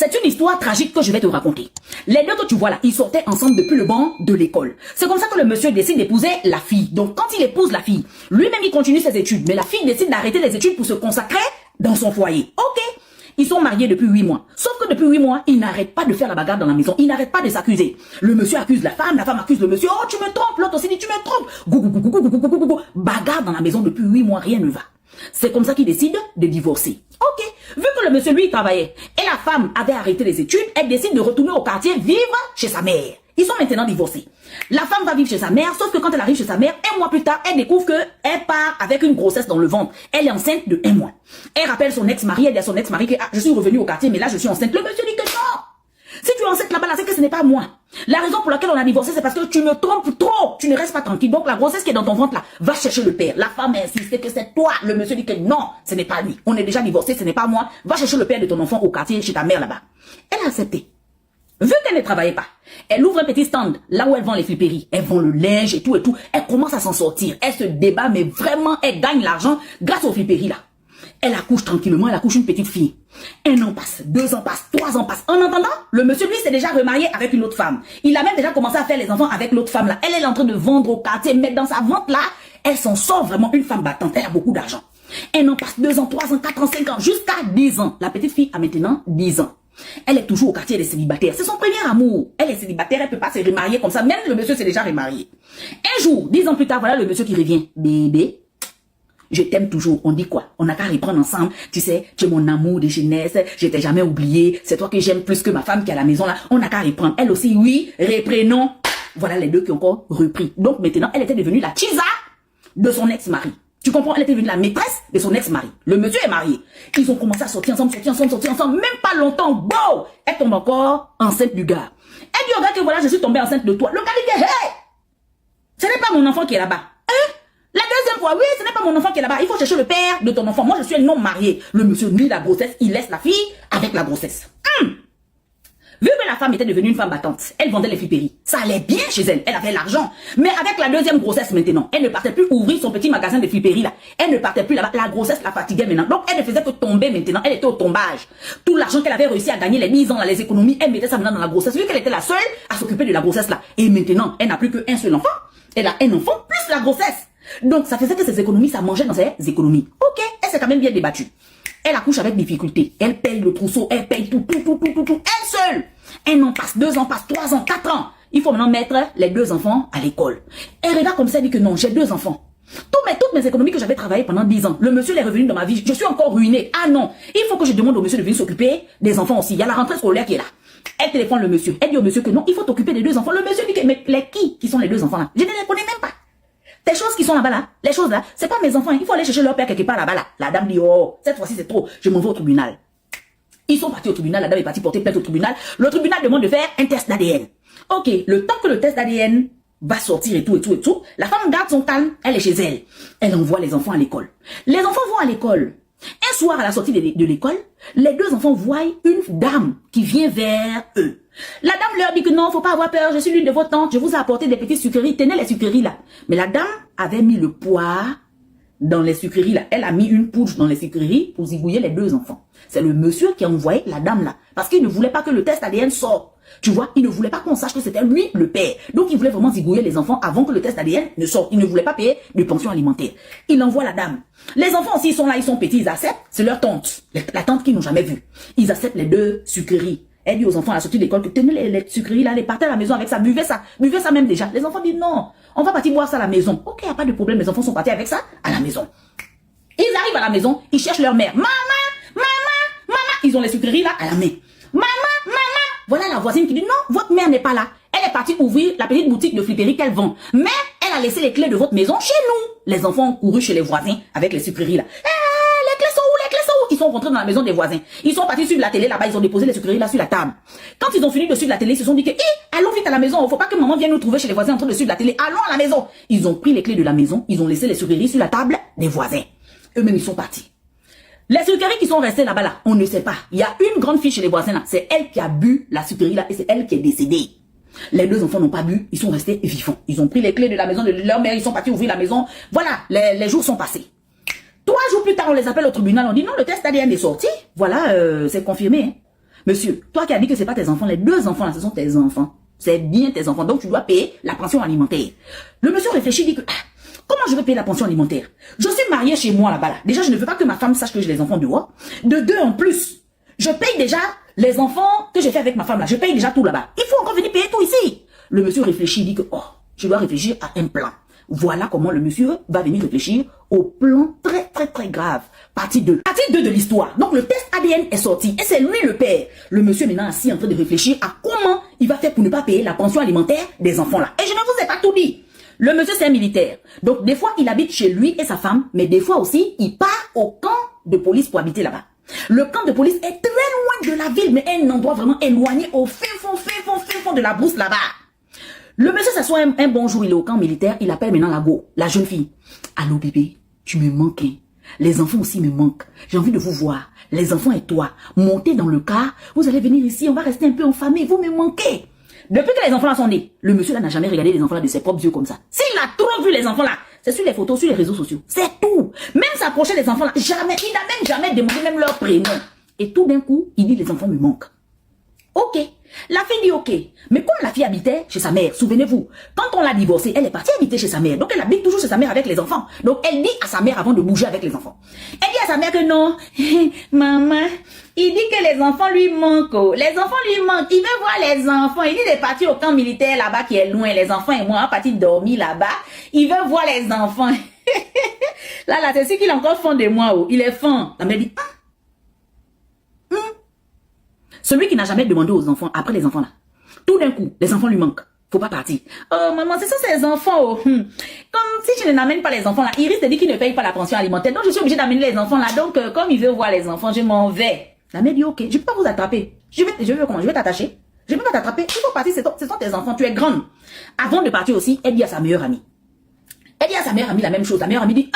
C'est une histoire tragique que je vais te raconter. Les deux que tu vois là, ils sortaient ensemble depuis le banc de l'école. C'est comme ça que le monsieur décide d'épouser la fille. Donc quand il épouse la fille, lui-même il continue ses études. Mais la fille décide d'arrêter les études pour se consacrer dans son foyer. Ok. Ils sont mariés depuis 8 mois. Sauf que depuis 8 mois, ils n'arrêtent pas de faire la bagarre dans la maison. Ils n'arrêtent pas de s'accuser. Le monsieur accuse la femme accuse le monsieur. Oh, tu me trompes. L'autre aussi dit, tu me trompes. Bagarre dans la maison depuis 8 mois, rien ne va. C'est comme ça qu'ils décident de divorcer. Ok. Vu que le monsieur, lui, travaillait et la femme avait arrêté les études, elle décide de retourner au quartier vivre chez sa mère. Ils sont maintenant divorcés. La femme va vivre chez sa mère, sauf que quand elle arrive chez sa mère, 1 mois plus tard, elle découvre qu'elle part avec une grossesse dans le ventre. Elle est enceinte de 1 mois. Elle rappelle son ex-mari, elle dit à son ex-mari que je suis revenue au quartier, mais là je suis enceinte. Le monsieur dit que non. Si tu es enceinte là-bas, là, c'est que ce n'est pas moi. La raison pour laquelle on a divorcé, c'est parce que tu me trompes trop. Tu ne restes pas tranquille. Donc la grossesse qui est dans ton ventre là, va chercher le père. La femme insiste que c'est toi. Le monsieur dit que non, ce n'est pas lui. On est déjà divorcé, ce n'est pas moi. Va chercher le père de ton enfant au quartier chez ta mère là-bas. Elle a accepté. Vu qu'elle ne travaillait pas, elle ouvre un petit stand là où elle vend les friperies. Elle vend le linge et tout et tout. Elle commence à s'en sortir. Elle se débat, mais vraiment, elle gagne l'argent grâce aux friperies là. Elle accouche tranquillement, elle accouche une petite fille. 1 an passe, 2 ans passe, 3 ans passe. En attendant, le monsieur, lui, s'est déjà remarié avec une autre femme. Il a même déjà commencé à faire les enfants avec l'autre femme là. Elle est en train de vendre au quartier, mais dans sa vente là, elle s'en sort vraiment une femme battante. Elle a beaucoup d'argent. 1 an passe, 2 ans, 3 ans, 4 ans, 5 ans, jusqu'à 10 ans. La petite fille a maintenant 10 ans. Elle est toujours au quartier des célibataires. C'est son premier amour. Elle est célibataire, elle peut pas se remarier comme ça. Même le monsieur s'est déjà remarié. Un jour, 10 ans plus tard, voilà le monsieur qui revient. Bébé, je t'aime toujours. On dit quoi? On n'a qu'à reprendre ensemble. Tu sais, tu es mon amour de jeunesse. Je t'ai jamais oublié. C'est toi que j'aime plus que ma femme qui est à la maison là. On n'a qu'à reprendre. Elle aussi, oui, reprenons. Voilà les deux qui ont encore repris. Donc maintenant, elle était devenue la chisa de son ex-mari. Tu comprends? Elle était devenue la maîtresse de son ex-mari. Le monsieur est marié. Ils ont commencé à sortir ensemble. Même pas longtemps. Wow! Elle tombe encore enceinte du gars. Elle dit au gars que voilà, je suis tombée enceinte de toi. Le gars dit que, hey! Ce n'est pas mon enfant qui est là-bas. Hein? La deuxième fois, oui, ce n'est pas mon enfant qui est là-bas. Il faut chercher le père de ton enfant. Moi, je suis un non marié. Le monsieur nie la grossesse. Il laisse la fille avec la grossesse. Vu que la femme était devenue une femme battante, elle vendait les friperies. Ça allait bien chez elle, elle avait l'argent. Mais avec la deuxième grossesse maintenant, elle ne partait plus ouvrir son petit magasin de friperies là. Elle ne partait plus là-bas, la grossesse la fatiguait maintenant. Donc elle ne faisait que tomber maintenant, elle était au tombage. Tout l'argent qu'elle avait réussi à gagner les 10 ans là, les économies, elle mettait ça maintenant dans la grossesse. Vu qu'elle était la seule à s'occuper de la grossesse là. Et maintenant, elle n'a plus qu'un seul enfant. Elle a un enfant plus la grossesse. Donc ça faisait que ses économies, ça mangeait dans ses économies. Ok, elle s'est quand même bien débattue. Elle accouche avec difficulté. Elle paye le trousseau, elle paye tout. Elle seule. 1 an passe, 2 ans passe, 3 ans, 4 ans. Il faut maintenant mettre les 2 enfants à l'école. Elle regarde comme ça, elle dit que non, j'ai 2 enfants. Toutes mes économies que j'avais travaillé pendant 10 ans, le monsieur est revenu dans ma vie. Je suis encore ruinée. Ah non, il faut que je demande au monsieur de venir s'occuper des enfants aussi. Il y a la rentrée scolaire qui est là. Elle téléphone le monsieur. Elle dit au monsieur que non, il faut t'occuper des 2 enfants. Le monsieur dit que, mais les qui sont les 2 enfants là? Je ne les connais même pas. Tes choses qui sont là-bas là, les choses là, c'est pas mes enfants. Il faut aller chercher leur père quelque part là-bas là. La dame dit, oh, cette fois-ci c'est trop. Je m'en vais au tribunal. Ils sont partis au tribunal, la dame est partie porter plainte au tribunal. Le tribunal demande de faire un test d'ADN. Ok, le temps que le test d'ADN va sortir et tout, la femme garde son calme, elle est chez elle. Elle envoie les enfants à l'école. Les enfants vont à l'école. Un soir, à la sortie de l'école, les 2 enfants voient une dame qui vient vers eux. La dame leur dit que non, faut pas avoir peur, je suis l'une de vos tantes, je vous ai apporté des petites sucreries, tenez les sucreries là. Mais la dame avait mis le poids dans les sucreries là. Elle a mis une poudre dans les sucreries pour zigouiller les 2 enfants. C'est le monsieur qui a envoyé la dame là. Parce qu'il ne voulait pas que le test ADN sorte. Tu vois, il ne voulait pas qu'on sache que c'était lui le père. Donc il voulait vraiment zigouiller les enfants avant que le test ADN ne sorte. Il ne voulait pas payer de pension alimentaire. Il envoie la dame. Les enfants aussi, ils sont là, ils sont petits, ils acceptent. C'est leur tante. La tante qu'ils n'ont jamais vue. Ils acceptent les 2 sucreries. Elle dit aux enfants à la sortie de l'école que tenez les sucreries là, les partez à la maison avec ça, buvez ça même déjà. Les enfants disent non, on va partir boire ça à la maison. Ok, il n'y a pas de problème, les enfants sont partis avec ça à la maison. Ils arrivent à la maison, ils cherchent leur mère. Maman, ils ont les sucreries là à la main. Maman. Voilà la voisine qui dit non, votre mère n'est pas là. Elle est partie ouvrir la petite boutique de friperie qu'elle vend. Mais elle a laissé les clés de votre maison chez nous. Les enfants ont couru chez les voisins avec les sucreries là. Les clés sont où? Ils sont rentrés dans la maison des voisins. Ils sont partis suivre la télé là-bas, ils ont déposé les sucreries là sur la table. Quand ils ont fini de suivre la télé, ils se sont dit que allons vite à la maison, faut pas que maman vienne nous trouver chez les voisins en train de suivre la télé. Allons à la maison. Ils ont pris les clés de la maison, ils ont laissé les sucreries sur la table des voisins. Eux-mêmes ils sont partis. Les sucreries qui sont restées là-bas là, on ne sait pas. Il y a une grande fille chez les voisins là, c'est elle qui a bu la sucrerie là et c'est elle qui est décédée. Les 2 enfants n'ont pas bu, ils sont restés vivants. Ils ont pris les clés de la maison de leur mère, ils sont partis ouvrir la maison. Voilà, les jours sont passés. 3 jours plus tard, on les appelle au tribunal, on dit non, le test ADN est sorti. Voilà, c'est confirmé. Hein. Monsieur, toi qui as dit que c'est pas tes enfants, les deux enfants là, ce sont tes enfants. C'est bien tes enfants. Donc, tu dois payer la pension alimentaire. Le monsieur réfléchit, dit que, comment je vais payer la pension alimentaire? Je suis mariée chez moi là-bas. Là. Déjà, je ne veux pas que ma femme sache que j'ai les enfants dehors. De deux en plus, je paye déjà les enfants que j'ai fait avec ma femme là. Je paye déjà tout là-bas. Il faut encore venir payer tout ici. Le monsieur réfléchit, dit que, oh, je dois réfléchir à un plan. Voilà comment le monsieur va venir réfléchir au plan très très très grave. Partie 2. Partie 2 de l'histoire. Donc le test ADN est sorti et c'est lui le père. Le monsieur maintenant assis en train de réfléchir à comment il va faire pour ne pas payer la pension alimentaire des enfants là. Et je ne vous ai pas tout dit. Le monsieur c'est un militaire. Donc des fois il habite chez lui et sa femme, mais des fois aussi il part au camp de police pour habiter là-bas. Le camp de police est très loin de la ville, mais un endroit vraiment éloigné au fin fond de la brousse là-bas. Le monsieur s'assoit un bon jour, il est au camp militaire, il appelle maintenant la go, la jeune fille. Allô bébé, tu me manques. Hein? Les enfants aussi me manquent. J'ai envie de vous voir. Les enfants et toi, montez dans le car, vous allez venir ici, on va rester un peu en famille, vous me manquez. Depuis que les enfants là sont nés, le monsieur là n'a jamais regardé les enfants là de ses propres yeux comme ça. S'il a trop vu les enfants là, c'est sur les photos, sur les réseaux sociaux. C'est tout. Même s'approcher des enfants là, jamais. Il n'a même jamais demandé même leur prénom. Et tout d'un coup, il dit les enfants me manquent. Ok. La fille dit ok. Mais comme la fille habitait chez sa mère, souvenez-vous, quand on l'a divorcée, elle est partie habiter chez sa mère. Donc elle habite toujours chez sa mère avec les enfants. Donc elle dit à sa mère avant de bouger avec les enfants. Elle dit à sa mère que non, maman, il dit que les enfants lui manquent. Oh. Les enfants lui manquent. Il veut voir les enfants. Il dit de partir au camp militaire là-bas qui est loin. Les enfants et moi, on parti dormir là-bas. Il veut voir les enfants. Là, c'est sûr qu'il est encore fan de moi. Oh. Il est fan. La mère dit, celui qui n'a jamais demandé aux enfants, après les enfants là, tout d'un coup, les enfants lui manquent. Faut pas partir. Oh maman, c'est ça ces enfants. Oh. Comme si je n'amène pas les enfants là, il risque de dire qu'il ne paye pas la pension alimentaire. Donc je suis obligée d'amener les enfants là. Donc comme il veut voir les enfants, je m'en vais. La mère dit ok, je peux pas vous attraper. Je vais t'attacher. Je peux pas t'attraper. Il faut partir, ce sont tes enfants, tu es grande. Avant de partir aussi, elle dit à sa meilleure amie. Elle dit à sa meilleure amie la même chose. La meilleure amie dit,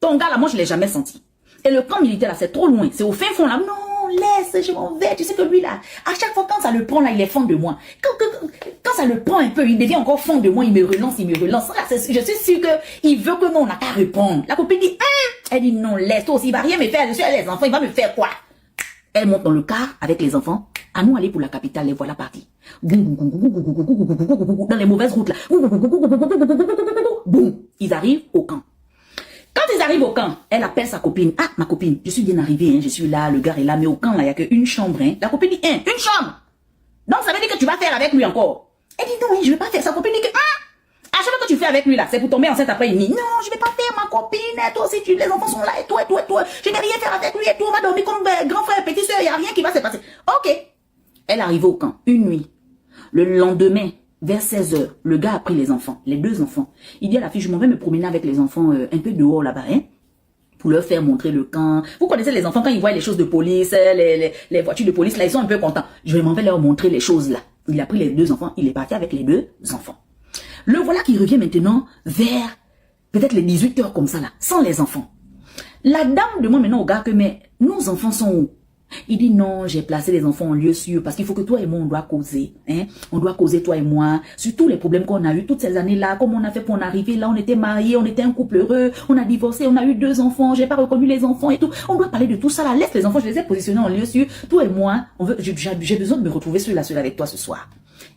ton gars là, moi je l'ai jamais senti. Et le camp militaire là, c'est trop loin. C'est au fin fond là. Non. Laisse, je m'en vais. Tu sais que lui là, à chaque fois quand ça le prend là, il est fond de moi. Quand ça le prend un peu, il devient encore fond de moi, il me relance. Là, je suis sûre qu'il veut que nous, on n'a qu'à répondre. La copine dit, elle dit non, laisse, toi aussi, il va rien me faire. Je suis les enfants, il va me faire quoi? Elle monte dans le car avec les enfants. À nous aller pour la capitale, les voilà partis. Dans les mauvaises routes là. Boum, ils arrivent au camp. Quand ils arrivent au camp, elle appelle sa copine. Ah, ma copine, je suis bien arrivée, hein, je suis là, le gars est là, mais au camp, là, il n'y a qu'une chambre. Hein. La copine dit, une chambre. Donc, ça veut dire que tu vas faire avec lui encore. Elle dit, non, je ne vais pas faire. Sa copine dit que, à chaque fois que tu fais avec lui, là, c'est pour tomber enceinte après une nuit. Non, je ne vais pas faire, ma copine. Toi aussi, les enfants sont là, et toi. Je n'ai rien faire avec lui, et toi, on va dormir comme grand frère et petit soeur, il n'y a rien qui va se passer. Ok. Elle arrive au camp, une nuit. Le lendemain, vers 16h, le gars a pris les enfants, les deux enfants. Il dit à la fille, je m'en vais me promener avec les enfants un peu dehors là-bas, hein, pour leur faire montrer le camp. Vous connaissez les enfants, quand ils voient les choses de police, les voitures de police, là, ils sont un peu contents. Je m'en vais leur montrer les choses là. Il a pris les deux enfants, il est parti avec les deux enfants. Le voilà qui revient maintenant vers peut-être les 18h comme ça là, sans les enfants. La dame demande maintenant au gars que, mais nos enfants sont où? Il dit non, j'ai placé les enfants en lieu sûr parce qu'il faut que toi et moi on doit causer, hein. On doit causer toi et moi sur tous les problèmes qu'on a eu toutes ces années-là, comment on a fait pour en arriver là, on était mariés, on était un couple heureux, on a divorcé, on a eu 2 enfants, j'ai pas reconnu les enfants et tout. On doit parler de tout ça là, laisse les enfants, je les ai positionnés en lieu sûr. Toi et moi, j'ai besoin de me retrouver seul avec toi ce soir.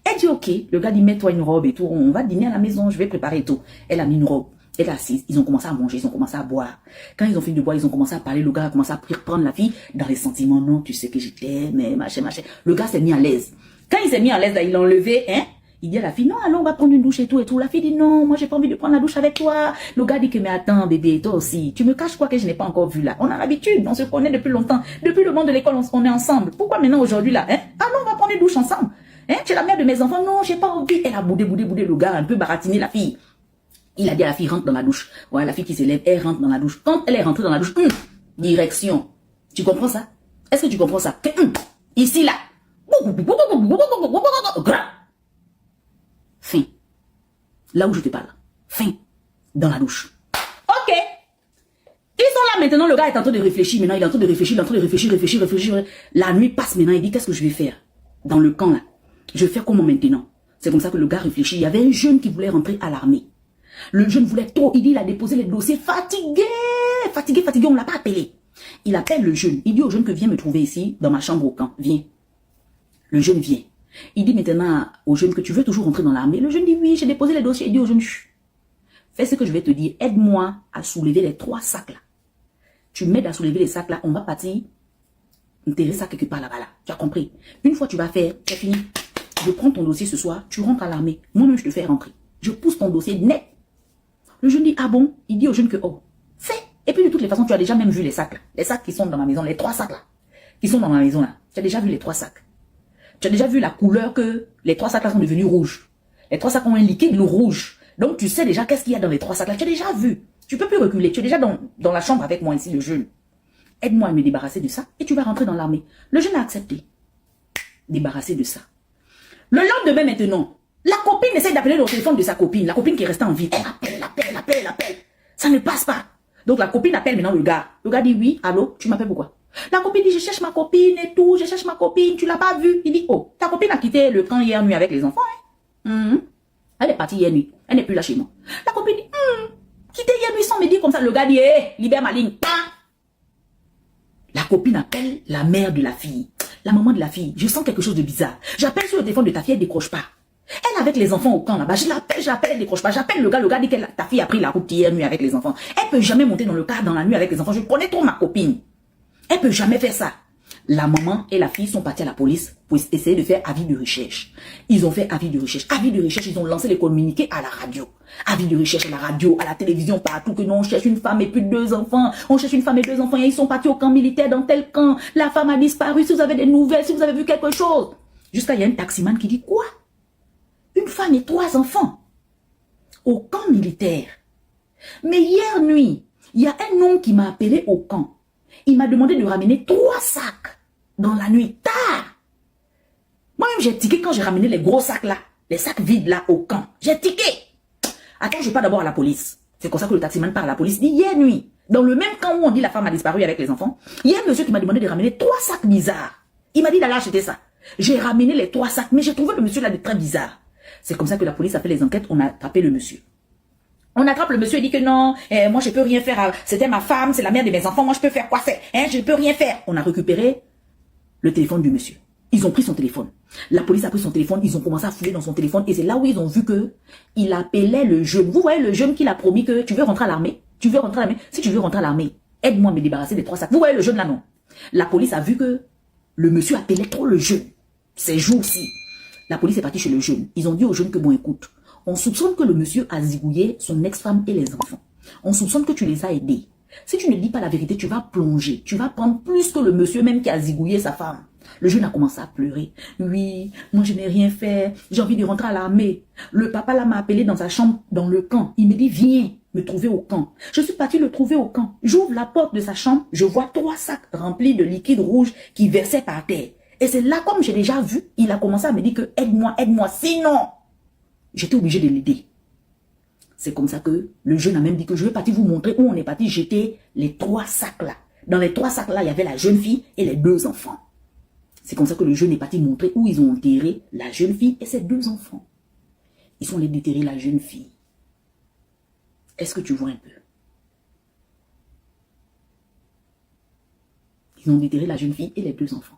Elle dit ok, le gars dit mets-toi une robe et tout, on va dîner à la maison, je vais préparer et tout. Elle a mis une robe. Elle est assise, ils ont commencé à manger, ils ont commencé à boire. Quand ils ont fini de boire, ils ont commencé à parler, le gars a commencé à prendre la fille dans les sentiments. Non, tu sais que je t'aime, machin. Le gars s'est mis à l'aise. Quand il s'est mis à l'aise, là, il l'a enlevé, hein. Il dit à la fille, non, allons, on va prendre une douche et tout. La fille dit, non, moi, j'ai pas envie de prendre la douche avec toi. Le gars dit que, mais attends, bébé, toi aussi, tu me caches quoi que je n'ai pas encore vu là? On a l'habitude, on se connaît depuis longtemps. Depuis le monde de l'école, on est ensemble. Pourquoi maintenant, aujourd'hui, là, hein? Allons, on va prendre une douche ensemble. Hein? Tu es la mère de mes enfants. Non, j'ai pas envie. Elle a boudé, le gars, un peu baratiné la fille. Il a dit à la fille, rentre dans la douche. Ouais, la fille qui s'élève, elle rentre dans la douche. Quand elle est rentrée dans la douche, direction. Tu comprends ça? Est-ce que tu comprends ça? Ici, là. Fin. Là où je te parle. Fin. Dans la douche. Ok. Ils sont là maintenant, le gars est en train de réfléchir. Maintenant, il est en train de réfléchir. La nuit passe maintenant, il dit, qu'est-ce que je vais faire? Dans le camp, là. Je vais faire comment maintenant? C'est comme ça que le gars réfléchit. Il y avait un jeune qui voulait rentrer à l'armée. Le jeune voulait trop, il dit, il a déposé les dossiers, fatigué, on ne l'a pas appelé. Il appelle le jeune, il dit au jeune que viens me trouver ici, dans ma chambre au camp, viens. Le jeune vient. Il dit maintenant au jeune que tu veux toujours rentrer dans l'armée. Le jeune dit oui, j'ai déposé les dossiers. Il dit au jeune, chut, fais ce que je vais te dire. Aide-moi à soulever les 3 sacs là. Tu m'aides à soulever les sacs là. On va partir enterrer ça quelque part là-bas là. Tu as compris? Une fois tu vas faire, c'est fini. Je prends ton dossier ce soir. Tu rentres à l'armée. Moi-même je te fais rentrer. Je pousse ton dossier net. Le jeune dit ah bon? Il dit au jeune que oh, fais. Et puis de toutes les façons, tu as déjà même vu les sacs là. Les sacs qui sont dans ma maison. Les 3 sacs là. Qui sont dans ma maison là. Tu as déjà vu les 3 sacs. Tu as déjà vu la couleur que les 3 sacs là sont devenus rouges. Les 3 sacs ont un liquide rouge. Donc tu sais déjà qu'est-ce qu'il y a dans les 3 sacs là. Tu as déjà vu. Tu peux plus reculer. Tu es déjà dans la chambre avec moi ici, le jeune. Aide-moi à me débarrasser de ça et tu vas rentrer dans l'armée. Le jeune a accepté. Débarrasser de ça. Le lendemain maintenant, la copine essaie d'appeler le téléphone de sa copine. La copine qui est restée en vie. Elle appelle. Ça ne passe pas. Donc la copine appelle maintenant le gars. Le gars dit oui, allô, tu m'appelles pourquoi? La copine dit je cherche ma copine et tout, je cherche ma copine, tu l'as pas vue. Il dit oh, ta copine a quitté le camp hier nuit avec les enfants. Hein? Elle est partie hier nuit, elle n'est plus là chez moi. La copine dit quitter hier nuit sans me dire comme ça. Le gars dit libère ma ligne. La copine appelle la mère de la fille, la maman de la fille. Je sens quelque chose de bizarre. J'appelle sur le téléphone de ta fille, elle décroche pas. Elle avec les enfants au camp là-bas, je l'appelle, elle décroche pas. J'appelle le gars dit que ta fille a pris la route hier nuit avec les enfants. Elle peut jamais monter dans le car dans la nuit avec les enfants. Je connais trop ma copine. Elle peut jamais faire ça. La maman et la fille sont parties à la police pour essayer de faire avis de recherche. Ils ont fait avis de recherche. Avis de recherche, ils ont lancé les communiqués à la radio. Avis de recherche à la radio, à la télévision, partout, que non, on cherche une femme et plus de 2 enfants. On cherche une femme et 2 enfants et ils sont partis au camp militaire dans tel camp. La femme a disparu, si vous avez des nouvelles, si vous avez vu quelque chose. Jusqu'à il y a un taximan qui dit quoi? Une femme et 3 enfants au camp militaire. Mais hier nuit, il y a un homme qui m'a appelé au camp. Il m'a demandé de ramener 3 sacs dans la nuit tard. Moi-même, j'ai tiqué quand j'ai ramené les gros sacs là, les sacs vides là au camp. J'ai tiqué. Attends, je pars d'abord à la police. C'est comme ça que le taximan part à la police. Dit hier nuit, dans le même camp où on dit la femme a disparu avec les enfants, il y a un monsieur qui m'a demandé de ramener 3 sacs bizarres. Il m'a dit d'aller acheter ça. J'ai ramené les 3 sacs, mais j'ai trouvé le monsieur là de très bizarre. C'est comme ça que la police a fait les enquêtes, on a attrapé le monsieur. On attrape le monsieur et dit que non, moi je peux rien faire, c'était ma femme, c'est la mère de mes enfants, moi je peux faire quoi faire, je ne peux rien faire. On a récupéré le téléphone du monsieur. Ils ont pris son téléphone. La police a pris son téléphone, ils ont commencé à fouiller dans son téléphone et c'est là où ils ont vu que il appelait le jeune. Vous voyez le jeune qui l'a promis que tu veux rentrer à l'armée, tu veux rentrer à l'armée. Si tu veux rentrer à l'armée, aide-moi à me débarrasser des 3 sacs. Vous voyez le jeune là, non? La police a vu que le monsieur appelait trop le jeune. Ces jours-ci, la police est partie chez le jeune. Ils ont dit au jeune que bon écoute, on soupçonne que le monsieur a zigouillé son ex-femme et les enfants. On soupçonne que tu les as aidés. Si tu ne dis pas la vérité, tu vas plonger. Tu vas prendre plus que le monsieur même qui a zigouillé sa femme. Le jeune a commencé à pleurer. Oui, moi je n'ai rien fait. J'ai envie de rentrer à l'armée. Le papa là m'a appelé dans sa chambre, dans le camp. Il me dit, viens me trouver au camp. Je suis parti le trouver au camp. J'ouvre la porte de sa chambre. Je vois 3 sacs remplis de liquide rouge qui versaient par terre. Et c'est là, comme j'ai déjà vu, il a commencé à me dire que aide-moi, sinon... J'étais obligé de l'aider. C'est comme ça que le jeune a même dit que je vais partir vous montrer où on est parti jeter les 3 sacs là. Dans les 3 sacs là, il y avait la jeune fille et les 2 enfants. C'est comme ça que le jeune est parti montrer où ils ont enterré la jeune fille et ses 2 enfants. Ils sont allés déterrer la jeune fille. Est-ce que tu vois un peu? Ils ont déterré la jeune fille et les 2 enfants.